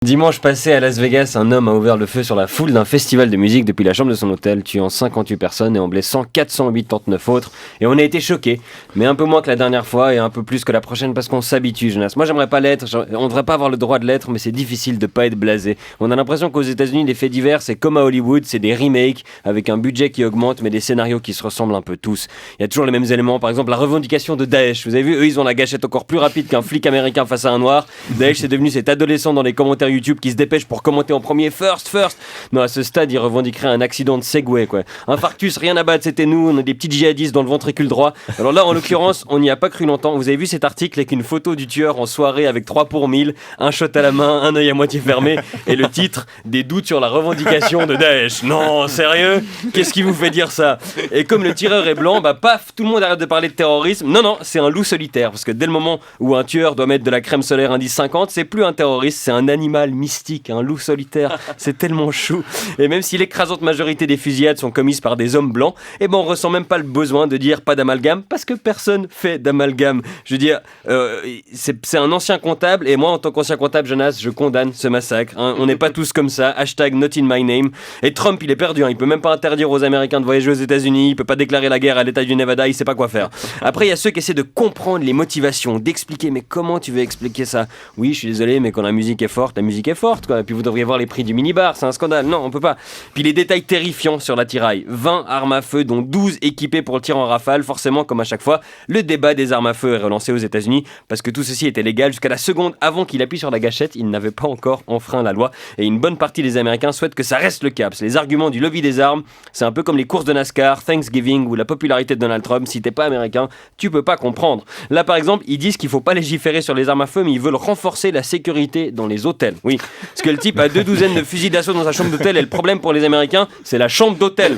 Dimanche passé à Las Vegas, un homme a ouvert le feu sur la foule d'un festival de musique depuis la chambre de son hôtel, tuant 58 personnes et en blessant 489 autres. Et on a été choqués, mais un peu moins que la dernière fois et un peu plus que la prochaine parce qu'on s'habitue, Jonas. Moi j'aimerais pas l'être, on devrait pas avoir le droit de l'être, mais c'est difficile de pas être blasé. On a l'impression qu'aux États-Unis les faits divers c'est comme à Hollywood, c'est des remakes avec un budget qui augmente mais des scénarios qui se ressemblent un peu tous. Il y a toujours les mêmes éléments, par exemple la revendication de Daesh. Vous avez vu, eux ils ont la gâchette encore plus rapide qu'un flic américain face à un noir. Daesh c'est devenu cet adolescent dans les commentaires YouTube qui se dépêche pour commenter en premier first. Non, à ce stade, il revendiquerait un accident de Segway, quoi. Infarctus, rien à battre, c'était nous, on a des petits djihadistes dans le ventricule droit. Alors là, en l'occurrence, on n'y a pas cru longtemps. Vous avez vu cet article avec une photo du tueur en soirée avec 3 pour 1000, un shot à la main, un œil à moitié fermé, et le titre, des doutes sur la revendication de Daesh. Non, sérieux? Qu'est-ce qui vous fait dire ça? Et comme le tireur est blanc, bah paf, tout le monde arrête de parler de terrorisme. Non, c'est un loup solitaire, parce que dès le moment où un tueur doit mettre de la crème solaire indice 50, c'est plus un terroriste, c'est un animal mystique, un loup solitaire, c'est tellement chou. Et même si l'écrasante majorité des fusillades sont commises par des hommes blancs, eh ben on ressent même pas le besoin de dire pas d'amalgame, parce que personne fait d'amalgame. Je veux dire, c'est un ancien comptable, et moi en tant qu'ancien comptable, Jonas, je condamne ce massacre. Hein. On n'est pas tous comme ça, hashtag not in my name. Et Trump, il est perdu, hein. Il peut même pas interdire aux Américains de voyager aux États-Unis, il peut pas déclarer la guerre à l'État du Nevada, il sait pas quoi faire. Après, il y a ceux qui essaient de comprendre les motivations, d'expliquer, mais comment tu veux expliquer ça? Oui, je suis désolé, mais quand la musique est forte, quoi. Et puis vous devriez voir les prix du minibar, c'est un scandale. Non, on peut pas. Puis les détails terrifiants sur l'attirail. 20 armes à feu, dont 12 équipées pour le tir en rafale. Forcément, comme à chaque fois, le débat des armes à feu est relancé aux États-Unis parce que tout ceci était légal jusqu'à la seconde avant qu'il appuie sur la gâchette. Il n'avait pas encore enfreint la loi. Et une bonne partie des Américains souhaitent que ça reste le cas. C'est les arguments du lobby des armes. C'est un peu comme les courses de NASCAR, Thanksgiving ou la popularité de Donald Trump. Si t'es pas américain, tu peux pas comprendre. Là, par exemple, ils disent qu'il faut pas légiférer sur les armes à feu, mais ils veulent renforcer la sécurité dans les hôtels. Oui, parce que le type a 2 douzaines de fusils d'assaut dans sa chambre d'hôtel et le problème pour les Américains, c'est la chambre d'hôtel.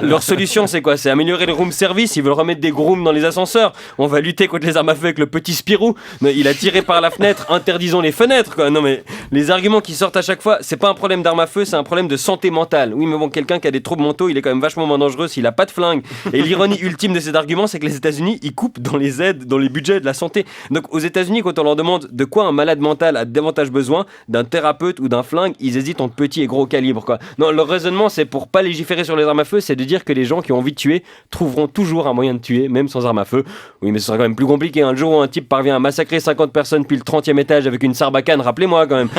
Leur solution, c'est quoi? C'est améliorer le room service. Ils veulent remettre des grooms dans les ascenseurs. On va lutter contre les armes à feu avec le petit Spirou. Mais il a tiré par la fenêtre. Interdisons les fenêtres, quoi. Non, mais les arguments qui sortent à chaque fois, c'est pas un problème d'armes à feu, c'est un problème de santé mentale. Oui, mais bon, quelqu'un qui a des troubles mentaux, il est quand même vachement moins dangereux s'il a pas de flingue. Et l'ironie ultime de cet argument, c'est que les États-Unis, ils coupent dans les aides, dans les budgets de la santé. Donc, aux États-Unis, quand on leur demande de quoi un malade mental a davantage besoin, d'un thérapeute ou d'un flingue, ils hésitent entre petit et gros calibre, quoi. Non, leur raisonnement, c'est pour pas légiférer sur les armes à feu, c'est de dire que les gens qui ont envie de tuer trouveront toujours un moyen de tuer, même sans armes à feu. Oui, mais ce sera quand même plus compliqué. Un jour où un type parvient à massacrer 50 personnes puis le 30e étage avec une sarbacane, rappelez-moi quand même.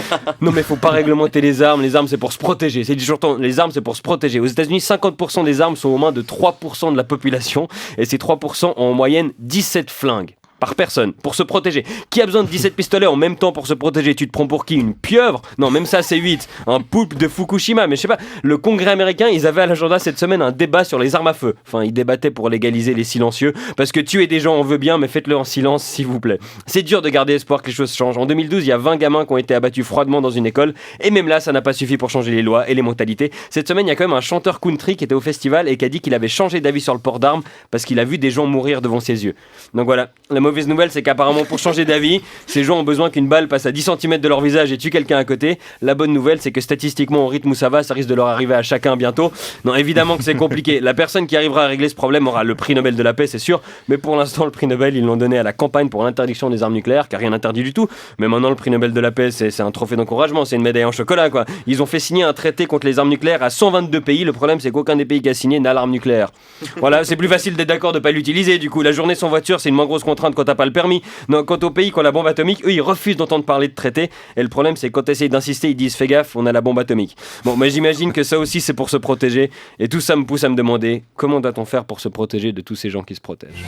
Non, mais faut pas réglementer les armes c'est pour se protéger. C'est toujours les armes, c'est pour se protéger. Aux États-Unis, 50% des armes sont aux mains de 3% de la population, et ces 3% ont en moyenne 17 flingues par personne, pour se protéger. Qui a besoin de 17 pistolets en même temps pour se protéger? Tu te prends pour qui? Une pieuvre? Non, même ça c'est 8. Un poulpe de Fukushima. Mais je sais pas, le Congrès américain, ils avaient à l'agenda cette semaine un débat sur les armes à feu. Enfin, ils débattaient pour légaliser les silencieux, parce que tuer des gens on veut bien, mais faites-le en silence s'il vous plaît. C'est dur de garder espoir que les choses changent. En 2012, il y a 20 gamins qui ont été abattus froidement dans une école, et même là, ça n'a pas suffi pour changer les lois et les mentalités. Cette semaine, il y a quand même un chanteur country qui était au festival et qui a dit qu'il avait changé d'avis sur le port d'armes parce qu'il a vu des gens mourir devant ses yeux. Donc voilà, la mauvaise nouvelle, c'est qu'apparemment pour changer d'avis, ces gens ont besoin qu'une balle passe à 10 cm de leur visage et tue quelqu'un à côté. La bonne nouvelle, c'est que statistiquement, au rythme où ça va, ça risque de leur arriver à chacun bientôt. Non, évidemment que c'est compliqué. La personne qui arrivera à régler ce problème aura le prix Nobel de la paix, c'est sûr. Mais pour l'instant, le prix Nobel, ils l'ont donné à la campagne pour l'interdiction des armes nucléaires, car rien n'interdit du tout. Mais maintenant, le prix Nobel de la paix, c'est un trophée d'encouragement, c'est une médaille en chocolat, quoi. Ils ont fait signer un traité contre les armes nucléaires à 122 pays. Le problème, c'est qu'aucun des pays qui a signé n'a l'arme nucléaire. Voilà, c'est plus facile d'être d'accord de pas l'utiliser. Du coup, la journée sans voiture, c'est une moins grosse contrainte quand t'as pas le permis. Non, quant aux pays qui ont la bombe atomique, eux ils refusent d'entendre parler de traité. Et le problème c'est que quand tu essayes d'insister, ils disent fais gaffe, on a la bombe atomique. Bon, mais j'imagine que ça aussi c'est pour se protéger. Et tout ça me pousse à me demander comment doit-on faire pour se protéger de tous ces gens qui se protègent.